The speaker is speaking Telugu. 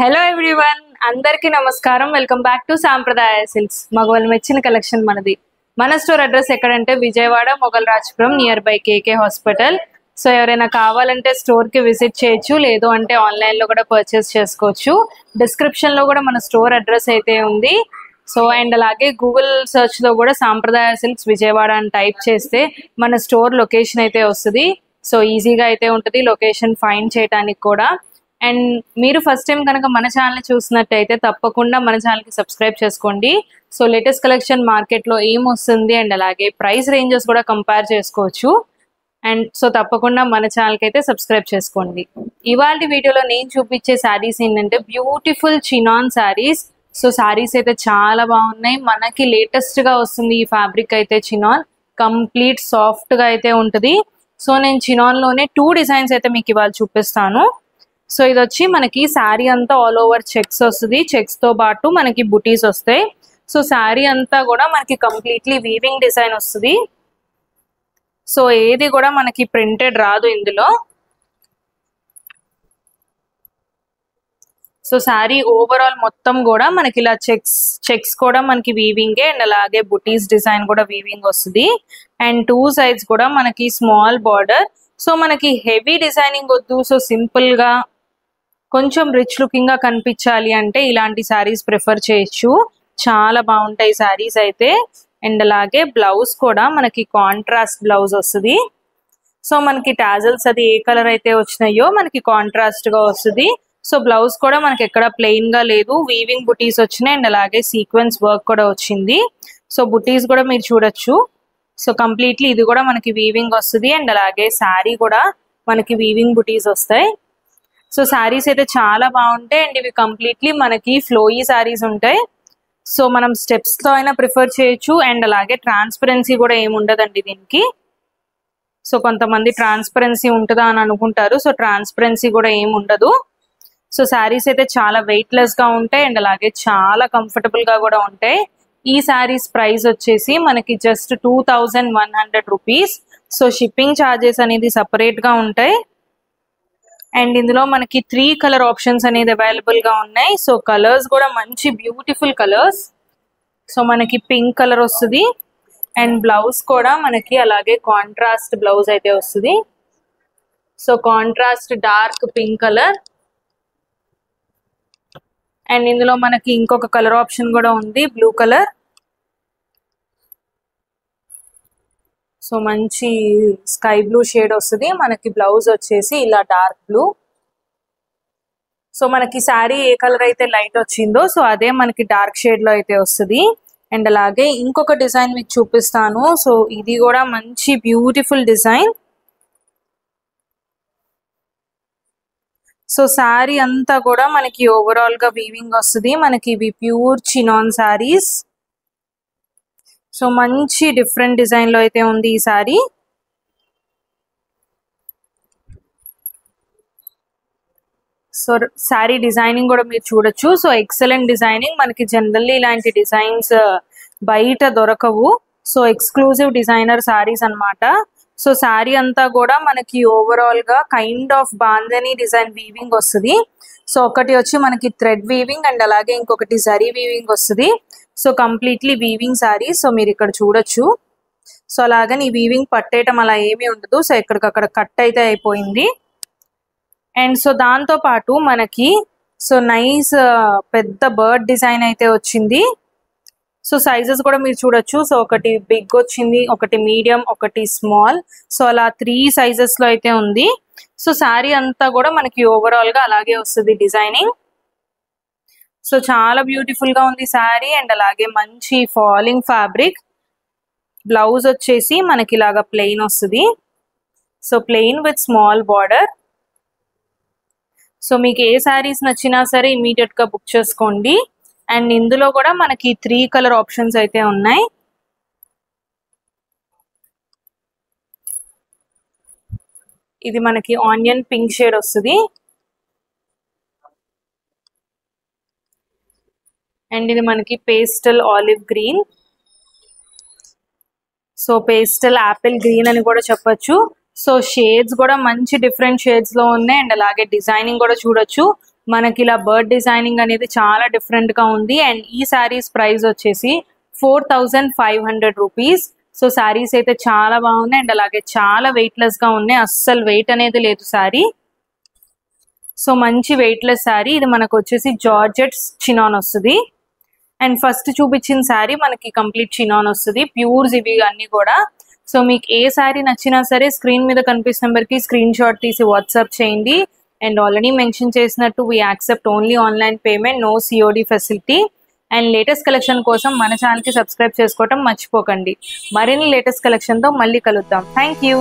హలో ఎవ్రీవన్, అందరికీ నమస్కారం. Welcome back to Sampradaya Silks. మగవాళ్ళు మెచ్చిన కలెక్షన్ మనది. మన స్టోర్ అడ్రస్ ఎక్కడంటే Vijayawada Mogalrajapuram near by KK hospital. So ఎవరైనా కావాలంటే స్టోర్ కి విజిట్ చేయొచ్చు, లేదు అంటే ఆన్లైన్ లో కూడా పర్చేస్ చేసుకోవచ్చు. డిస్క్రిప్షన్ లో కూడా మన స్టోర్ అడ్రస్ అయితే ఉంది. సో అండ్ అలాగే గూగుల్ సర్చ్ లో కూడా సాంప్రదాయ సిల్క్స్ విజయవాడ అని టైప్ చేస్తే మన స్టోర్ లొకేషన్ అయితే వస్తుంది. సో ఈజీగా అయితే ఉంటుంది లొకేషన్ ఫైండ్ చేయడానికి కూడా. అండ్ మీరు ఫస్ట్ టైం కనుక మన ఛానల్ చూసినట్టయితే తప్పకుండా మన ఛానల్కి సబ్స్క్రైబ్ చేసుకోండి. సో లేటెస్ట్ కలెక్షన్ మార్కెట్లో ఏం వస్తుంది అండ్ అలాగే ప్రైస్ రేంజెస్ కూడా కంపేర్ చేసుకోవచ్చు. అండ్ సో తప్పకుండా మన ఛానల్కి అయితే సబ్స్క్రైబ్ చేసుకోండి. ఇవాళ వీడియోలో నేను చూపించే శారీస్ ఏంటంటే beautiful chinon saris. So saris అయితే చాలా బాగున్నాయి. మనకి లేటెస్ట్గా వస్తుంది ఈ ఫ్యాబ్రిక్ అయితే చినాన్. కంప్లీట్ సాఫ్ట్గా అయితే ఉంటుంది. సో నేను చినాన్లోనే 2 డిజైన్స్ అయితే మీకు ఇవాళ చూపిస్తాను. సో ఇది వచ్చి మనకి శారీ అంతా ఆల్ ఓవర్ చెక్స్ వస్తుంది. చెక్స్ తో పాటు మనకి బుటీస్ వస్తాయి. సో శారీ అంతా కూడా మనకి కంప్లీట్లీ వీవింగ్ డిజైన్ వస్తుంది. సో ఏది కూడా మనకి ప్రింటెడ్ రాదు ఇందులో. సో శారీ ఓవరాల్ మొత్తం కూడా మనకి ఇలా చెక్స్ కూడా మనకి వీవింగే అండ్ అలాగే బుటీస్ డిజైన్ కూడా వీవింగ్ వస్తుంది. అండ్ 2 సైడ్స్ కూడా మనకి స్మాల్ బార్డర్. సో మనకి హెవీ డిజైనింగ్ వద్దు, సో సింపుల్ గా కొంచెం రిచ్ లుకింగ్ గా కనిపించాలి అంటే ఇలాంటి శారీస్ ప్రిఫర్ చేయొచ్చు. చాలా బాగుంటాయి శారీస్ అయితే. అండ్ అలాగే బ్లౌజ్ కూడా మనకి కాంట్రాస్ట్ బ్లౌజ్ వస్తుంది. సో మనకి టాజల్స్ అది ఏ కలర్ అయితే వచ్చినాయో మనకి కాంట్రాస్ట్ గా వస్తుంది. సో బ్లౌజ్ కూడా మనకి ఎక్కడ ప్లెయిన్ గా లేదు, వీవింగ్ బుటీస్ వచ్చినాయి అండ్ అలాగే సీక్వెన్స్ వర్క్ కూడా వచ్చింది. సో బుటీస్ కూడా మీరు చూడొచ్చు. సో కంప్లీట్లీ ఇది కూడా మనకి వీవింగ్ వస్తుంది అండ్ అలాగే శారీ కూడా మనకి వీవింగ్ బుటీస్ వస్తాయి. సో శారీస్ అయితే చాలా బాగుంటాయి అండ్ ఇవి కంప్లీట్లీ మనకి ఫ్లోయీ శారీస్ ఉంటాయి. సో మనం స్టెప్స్ తో అయినా ప్రిఫర్ చేయొచ్చు అండ్ అలాగే ట్రాన్స్పరెన్సీ కూడా ఏమి ఉండదండి దీనికి. సో కొంతమంది ట్రాన్స్పరెన్సీ ఉంటుందా అని అనుకుంటారు. సో ట్రాన్స్పరెన్సీ కూడా ఏమి ఉండదు. సో శారీస్ అయితే చాలా వెయిట్ లెస్ గా ఉంటాయి అండ్ అలాగే చాలా కంఫర్టబుల్ గా కూడా ఉంటాయి. ఈ శారీస్ ప్రైస్ వచ్చేసి మనకి just 2100 rupees. So shipping charges అనేది సపరేట్ గా ఉంటాయి. అండ్ ఇందులో మనకి 3 కలర్ ఆప్షన్స్ అనేది అవైలబుల్ గా ఉన్నాయి. సో కలర్స్ కూడా మంచి బ్యూటిఫుల్ కలర్స్. సో మనకి పింక్ కలర్ వస్తుంది అండ్ బ్లౌజ్ కూడా మనకి అలాగే కాంట్రాస్ట్ బ్లౌజ్ అయితే వస్తుంది. So contrast dark pink colour. And ఇందులో మనకి ఇంకొక కలర్ ఆప్షన్ కూడా ఉంది, బ్లూ కలర్. సో మంచి స్కై బ్లూ షేడ్ వస్తుంది. మనకి బ్లౌజ్ వచ్చేసి ఇలా డార్క్ బ్లూ. సో మనకి శారీ ఏ కలర్ అయితే లైట్ వచ్చిందో సో అదే మనకి డార్క్ షేడ్ లో అయితే వస్తుంది. అండ్ అలాగే ఇంకొక డిజైన్ మీకు చూపిస్తాను. సో ఇది కూడా మంచి బ్యూటిఫుల్ డిజైన్. సో శారీ అంతా కూడా మనకి ఓవరాల్ గా వీవింగ్ వస్తుంది. మనకి ఇవి ప్యూర్ చినాన్ శారీస్. సో మంచి డిఫరెంట్ డిజైన్ లో అయితే ఉంది ఈ శారీ. సో శారీ డిజైనింగ్ కూడా మీరు చూడొచ్చు. So excellent designing. మనకి జనరల్లీ ఇలాంటి డిజైన్స్ బయట దొరకవు. సో ఎక్స్క్లూజివ్ డిజైనర్ శారీస్ అన్నమాట. సో శారీ అంతా కూడా మనకి ఓవరాల్ గా kind of bandhani design weaving వస్తుంది. సో ఒకటి వచ్చి మనకి థ్రెడ్ వీవింగ్ అండ్ అలాగే ఇంకొకటి జరీ వీవింగ్ వస్తుంది. So completely weaving sari. So మీరు ఇక్కడ చూడొచ్చు. సో అలాగని ఈ వీవింగ్ పట్టేయటం అలా ఏమీ ఉండదు. సో ఎక్కడికక్కడ కట్ అయితే అయిపోయింది. అండ్ సో దాంతో పాటు మనకి సో నైస్ పెద్ద బర్డ్ డిజైన్ అయితే వచ్చింది. సో సైజెస్ కూడా మీరు చూడొచ్చు. సో ఒకటి బిగ్ వచ్చింది, ఒకటి మీడియం, ఒకటి స్మాల్. సో అలా 3 సైజెస్ లో అయితే ఉంది. సో శారీ అంతా కూడా మనకి ఓవరాల్ గా అలాగే వస్తుంది డిజైనింగ్. సో చాలా బ్యూటిఫుల్ గా ఉంది శారీ అండ్ అలాగే మంచి ఫాలింగ్ ఫ్యాబ్రిక్. బ్లౌజ్ వచ్చేసి మనకి ఇలాగా ప్లెయిన్ వస్తుంది. So plain with small border. So మీకు ఏ శారీస్ నచ్చినా సరే ఇమీడియట్ గా బుక్ చేసుకోండి. అండ్ ఇందులో కూడా మనకి 3 కలర్ ఆప్షన్స్ అయితే ఉన్నాయి. ఇది మనకి ఆనియన్ పింక్ షేడ్ వస్తుంది. అండ్ ఇది మనకి pastel olive green. So pastel Apple green అని కూడా చెప్పొచ్చు. సో షేడ్స్ కూడా మంచి డిఫరెంట్ షేడ్స్ లో ఉన్నాయి అండ్ అలాగే డిజైనింగ్ కూడా చూడొచ్చు. మనకి ఇలా బర్డ్ డిజైనింగ్ అనేది చాలా డిఫరెంట్ గా ఉంది. అండ్ ఈ శారీస్ ప్రైస్ వచ్చేసి 4500 రూపీస్. సో శారీస్ అయితే చాలా బాగున్నాయి అండ్ అలాగే చాలా వెయిట్లెస్ గా ఉన్నాయి, అస్సలు వెయిట్ అనేది లేదు శారీ. సో మంచి వెయిట్లెస్ శారీ. ఇది మనకు వచ్చేసి జార్జెట్ చినాన్ వస్తుంది. అండ్ ఫస్ట్ చూపించిన శారీ మనకి కంప్లీట్ చినాన్ వస్తుంది, ప్యూర్స్ ఇవి అన్ని కూడా. సో మీకు ఏ శారీ నచ్చినా సరే స్క్రీన్ మీద కనిపిస్తున్న నెంబర్కి స్క్రీన్ షాట్ తీసి వాట్సాప్ చేయండి. అండ్ ఆల్రెడీ మెన్షన్ చేసినట్టు we accept only online payment, no COD facility. And latest collection కోసం మన ఛానల్కి సబ్స్క్రైబ్ చేసుకోవటం మర్చిపోకండి. మరిన్ని లేటెస్ట్ కలెక్షన్తో మళ్ళీ కలుద్దాం. Thank you.